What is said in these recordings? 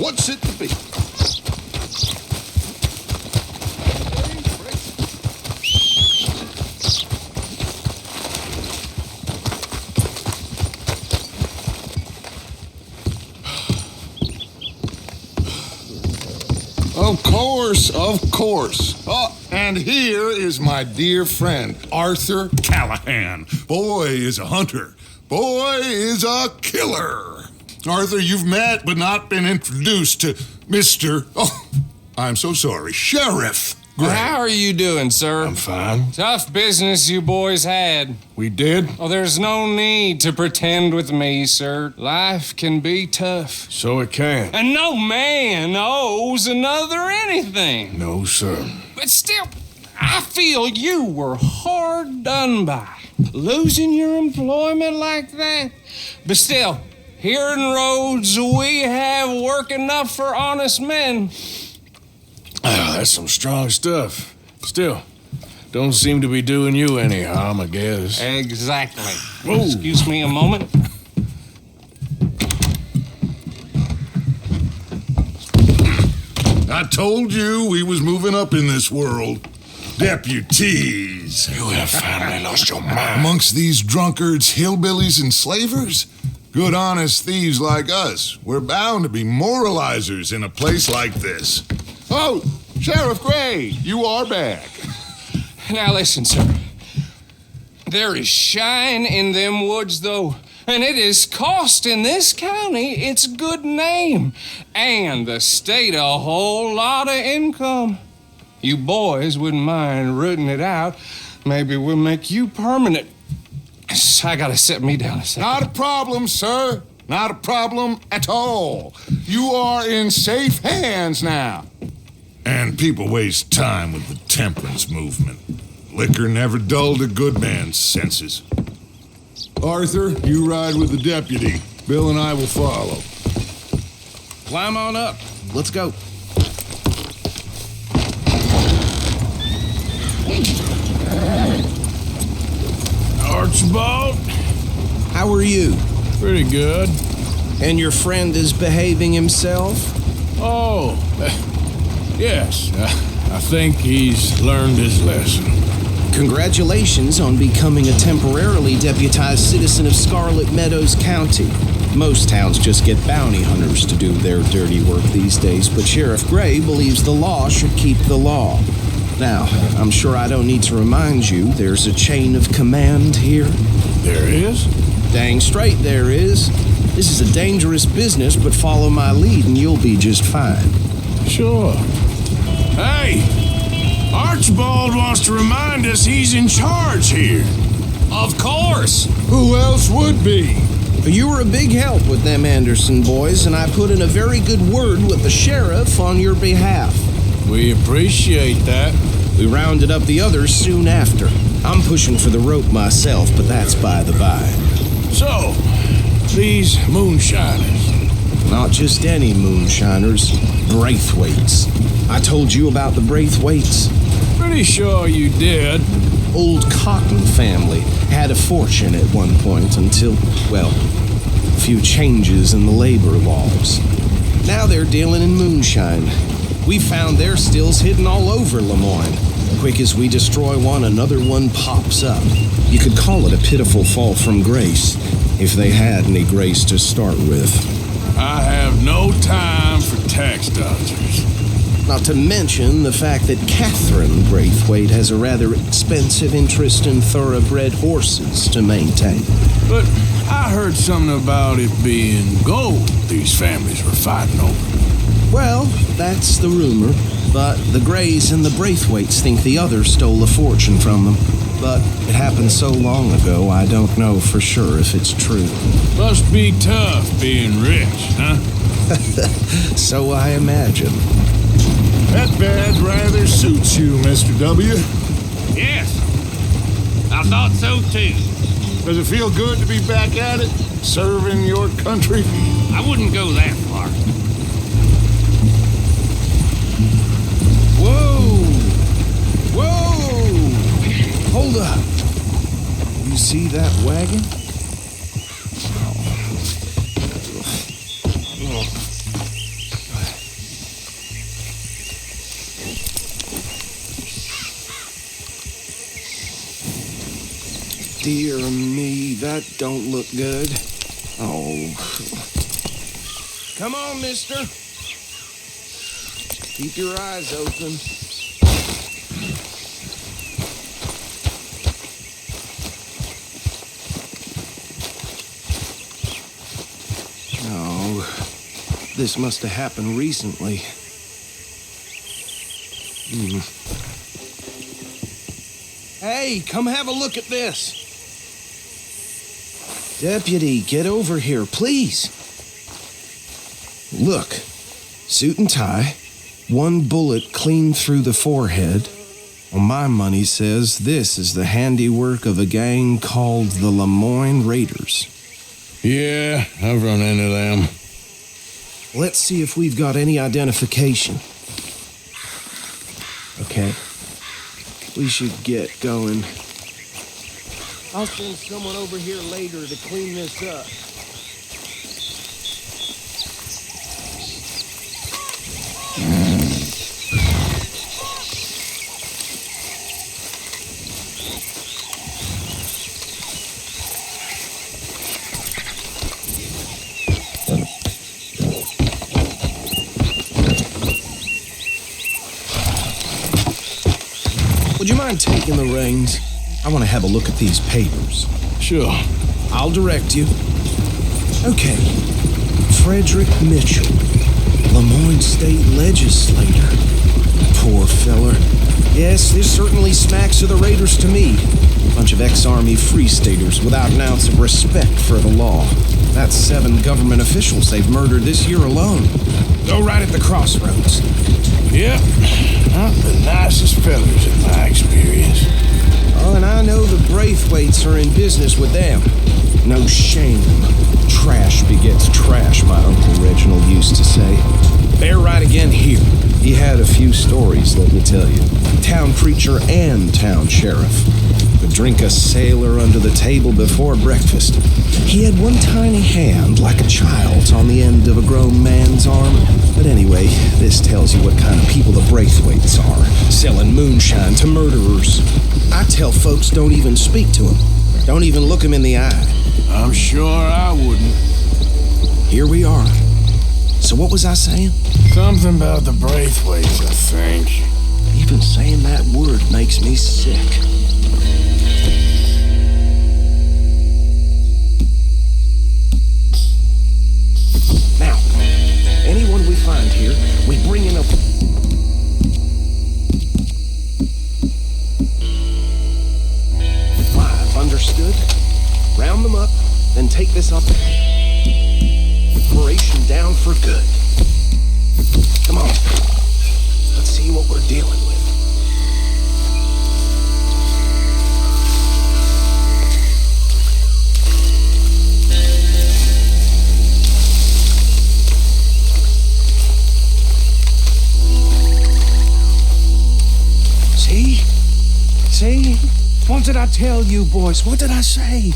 What's it to be? Of course. Oh, and here is my dear friend, Arthur Callahan. Boy is a hunter. Boy is a killer. Arthur, you've met but not been introduced to Mr. Oh, I'm so sorry, Sheriff Gray. How are you doing, sir? I'm fine. Tough business you boys had. We did? Oh, there's no need to pretend with me, sir. Life can be tough. So it can. And no man owes another anything. No, sir. But still, I feel you were hard done by. Losing your employment like that. But still, here in Rhodes, we have work enough for honest men. Oh, that's some strong stuff. Still, don't seem to be doing you any harm, I guess. Exactly. Whoa. Excuse me a moment. I told you we was moving up in this world. Deputies. You have finally lost your mind. Amongst these drunkards, hillbillies, and slavers? Good, honest thieves like us. We're bound to be moralizers in a place like this. Oh, Sheriff Gray, you are back. Now listen, sir. There is shine in them woods, though, and it is costing this county its good name and the state a whole lot of income. You boys wouldn't mind rooting it out. Maybe we'll make you permanent. I gotta sit me down a second. Not a problem, sir. Not a problem at all. You are in safe hands now. And people waste time with the temperance movement. Liquor never dulled a good man's senses. Arthur, you ride with the deputy. Bill and I will follow. Climb on up. Let's go. Archibald? How are you? Pretty good. And your friend is behaving himself? Oh, yes. I think he's learned his lesson. Congratulations on becoming a temporarily deputized citizen of Scarlet Meadows County. Most towns just get bounty hunters to do their dirty work these days, but Sheriff Gray believes the law should keep the law. Now, I'm sure I don't need to remind you there's a chain of command here. There is? Dang straight there is. This is a dangerous business, but follow my lead and you'll be just fine. Sure. Hey! Archibald wants to remind us he's in charge here. Of course. Who else would be? You were a big help with them Anderson boys, and I put in a very good word with the sheriff on your behalf. We appreciate that. We rounded up the others soon after. I'm pushing for the rope myself, but that's by the by. So, these moonshiners. Not just any moonshiners, Braithwaites. I told you about the Braithwaites. Pretty sure you did. Old Cotton family had a fortune at one point until, well, a few changes in the labor laws. Now they're dealing in moonshine. We found their stills hidden all over Lemoyne. Quick as we destroy one, another one pops up. You could call it a pitiful fall from grace, if they had any grace to start with. I have no time for tax dodgers. Not to mention the fact that Catherine Braithwaite has a rather expensive interest in thoroughbred horses to maintain. But I heard something about it being gold these families were fighting over. Well, that's the rumor. But the Grays and the Braithwaites think the other stole a fortune from them. But it happened so long ago, I don't know for sure if it's true. Must be tough being rich, huh? So I imagine. That badge rather suits you, Mr. W. Yes, I thought so too. Does it feel good to be back at it, serving your country? I wouldn't go that far. Whoa! Whoa! Hold up. You see that wagon? dear me, that don't look good. Oh. Come on, mister. Keep your eyes open. Oh, this must have happened recently. Hey, come have a look at this. Deputy, get over here, please. Look, suit and tie, one bullet clean through the forehead. Well, my money says this is the handiwork of a gang called the Lemoyne Raiders. Yeah, I've run into them. Let's see if we've got any identification. Okay. We should get going. I'll send someone over here later to clean this up. Would you mind taking the reins? I want to have a look at these papers. Sure. I'll direct you. Okay. Frederick Mitchell, Lemoyne State Legislator. Poor feller. Yes, this certainly smacks of the Raiders to me. Bunch of ex-Army Free Staters without an ounce of respect for the law. That's 7 government officials they've murdered this year alone. Go right at the crossroads. Yep. Not the nicest fellas in my experience. Oh, and I know the Braithwaites are in business with them. No shame. Trash begets trash, my Uncle Reginald used to say. They're right again here. He had a few stories, let me tell you. Town preacher and town sheriff. Would drink a sailor under the table before breakfast. He had one tiny hand, like a child's, on the end of a grown man's arm. But anyway, this tells you what kind of people the Braithwaites are, selling moonshine to murderers. I tell folks don't even speak to them. Don't even look them in the eye. I'm sure I wouldn't. Here we are. So what was I saying? Something about the Braithwaites, I think. Even saying that word makes me sick. Now, anyone we find here, we bring in a... 5, understood? Round them up, then take this up. Operation down for good. Come on. Let's see what we're dealing with. See? What did I tell you, boys? What did I say?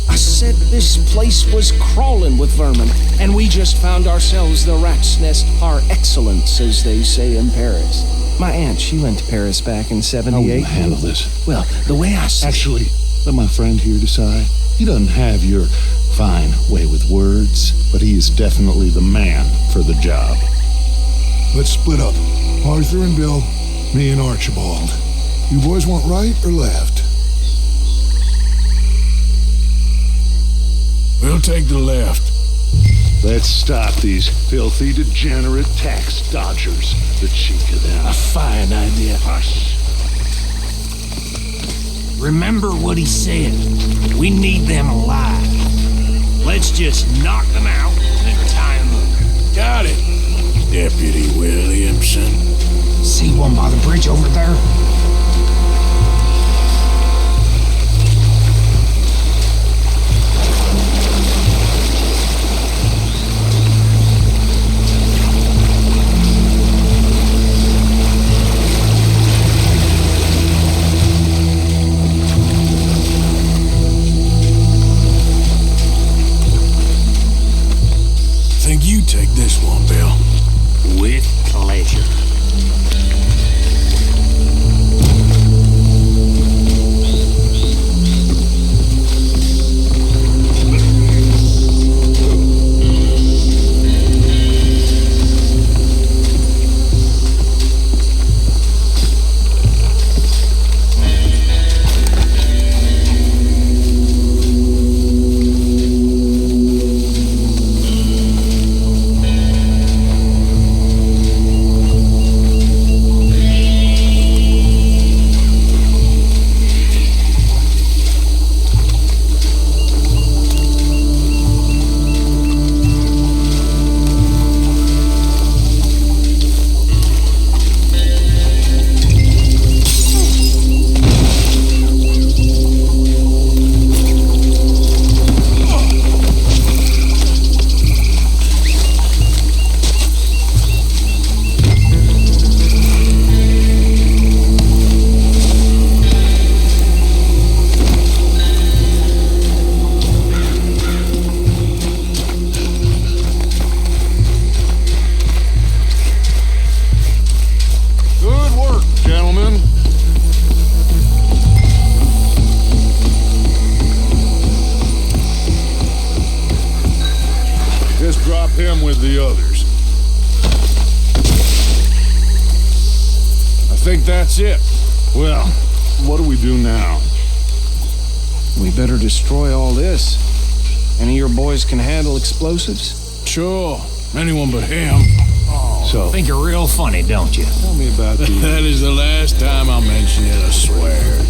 I said this place was crawling with vermin, and we just found ourselves the rat's nest par excellence, as they say in Paris. My aunt, she went to Paris back in How will '78. you handle this? Well, the way I see Actually, let my friend here decide. He doesn't have your fine way with words, but he is definitely the man for the job. Let's split up. Arthur and Bill, me and Archibald. You boys want right or left? We'll take the left. Let's stop these filthy, degenerate tax dodgers. The cheek of them. A fine idea. Hush. Remember what he said. We need them alive. Let's just knock them out and tie them up. Got it, Deputy Williamson. See one by the bridge over there? Think you take this one, Bill. With pleasure. That's it. Well, what do we do now? We better destroy all this. Any of your boys can handle explosives? Sure. Anyone but him. So, Think you're real funny, don't you? tell me about the... That is the last time I'll mention it, I swear.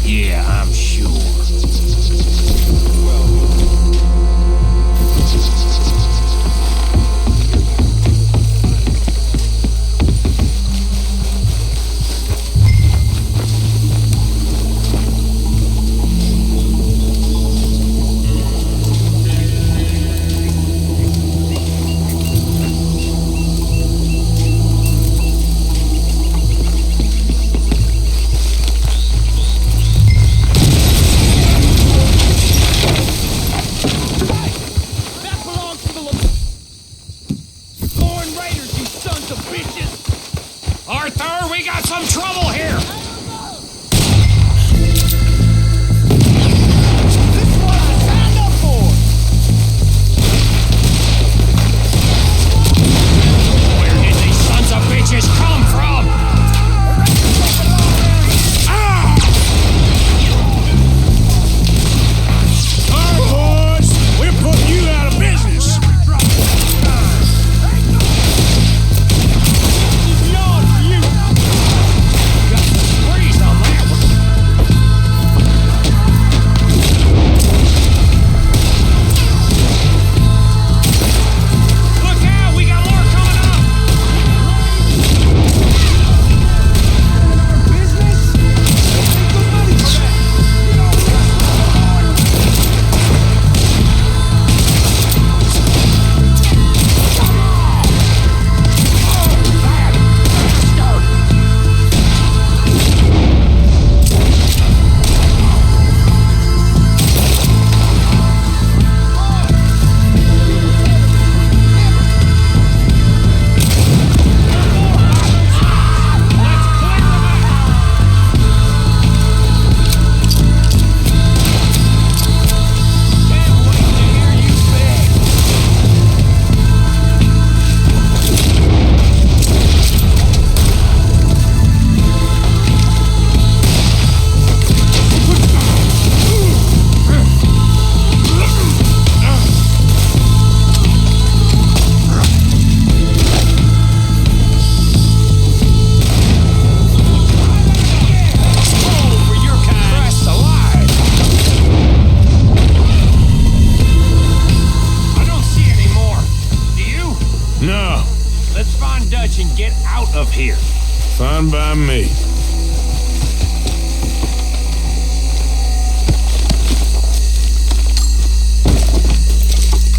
Yeah, I'm sure. Arthur, we got some trouble here! Where did these sons of bitches come from? All right, boys, we're putting you out of business. Freeze on that one. Look out, we got more coming up! No, Let's find Dutch and get out of here. fine by me.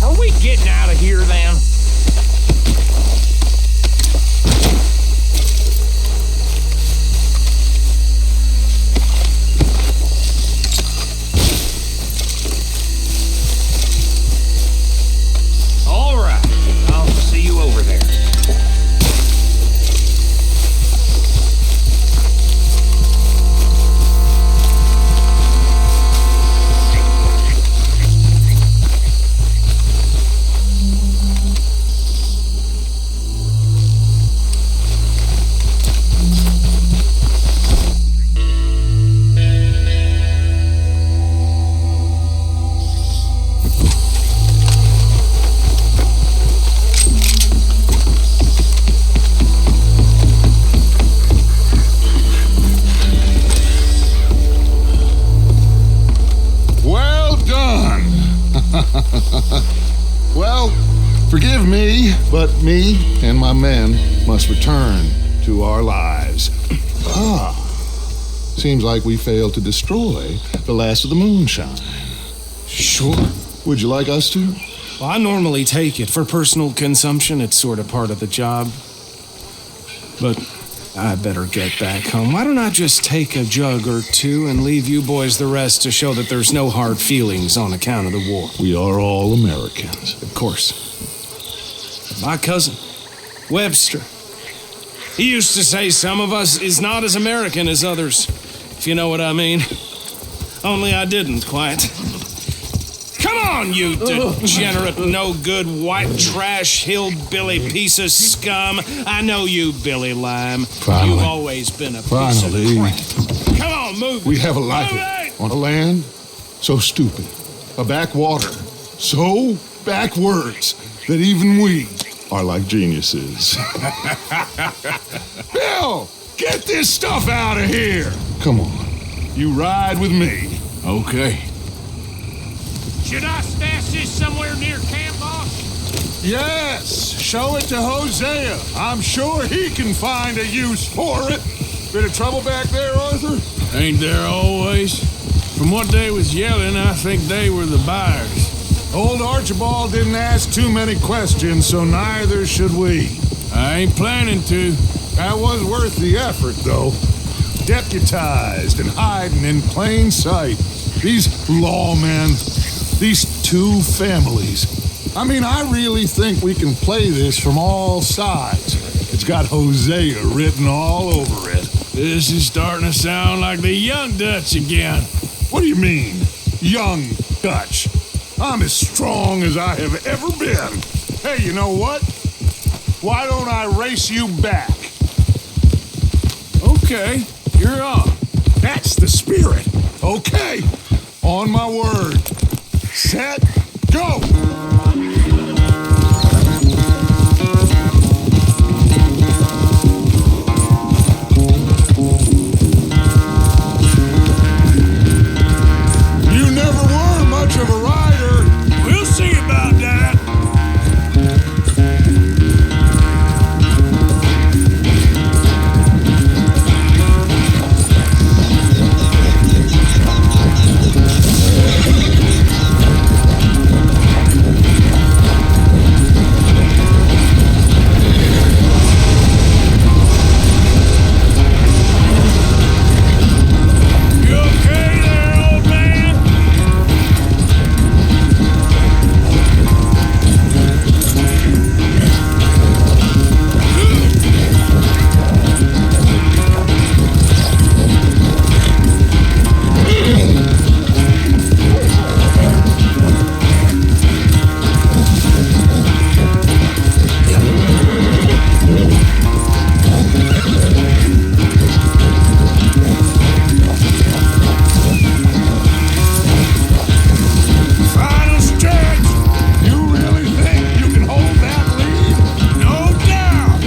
Are we getting out of here then? All right, I'll see you over there. Well done. Well, forgive me, but me and my men must return to our lives. Seems like we failed to destroy the last of the moonshine. Sure. Would you like us to? Well, I normally take it for personal consumption. It's sort of part of the job. But I better get back home. Why don't I just take a jug or two and leave you boys the rest to show that there's no hard feelings on account of the war? We are all Americans. Of course. My cousin, Webster, he used to say some of us is not as American as others, if you know what I mean. Only I didn't quite. Come on, you degenerate, no-good, white trash, hillbilly piece of scum. I know you, Billy Lime. Finally. You've always been a piece Finally. of crap. Come on, move. We have a life Move it. on a land so stupid, a backwater so backwards that even we are like geniuses. Bill, get this stuff out of here. Come on, you ride with me. Okay. Should I stash this somewhere near camp, boss? Yes, show it to Hosea. I'm sure he can find a use for it. Bit of trouble back there, Arthur? Ain't there always? From what they was yelling, I think they were the buyers. Old Archibald didn't ask too many questions, so neither should we. I ain't planning to. That was worth the effort, though. Deputized and hiding in plain sight. These lawmen, these two families. I mean, I really think we can play this from all sides. It's got Hosea written all over it. This is starting to sound like the Young Dutch again. What do you mean, young Dutch? I'm as strong as I have ever been. Hey, you know what? Why don't I race you back? Okay, you're on. That's the spirit. Okay, on my word. Set, go! You never were much of a rider. We'll see about that. You okay there, old man? Final stretch. You really think you can hold that lead? No doubt.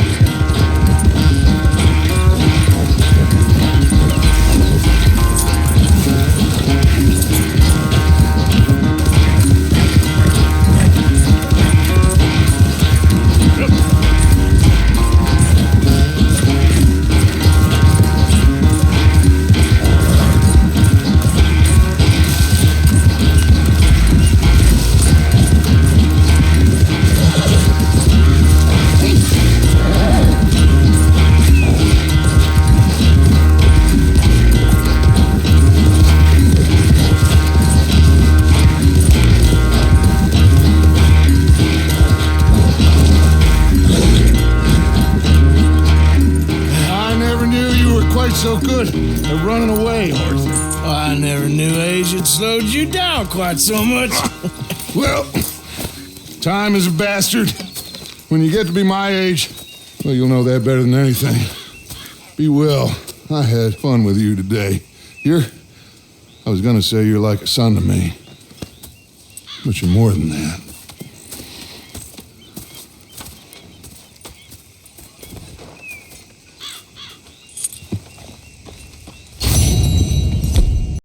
I never knew you were quite so good at running away, Arthur. I never knew age had slowed you down quite so much. Well, time is a bastard. When you get to be my age, well, you'll know that better than anything. Be well. I had fun with you today. I was gonna say you're like a son to me, but you're more than that.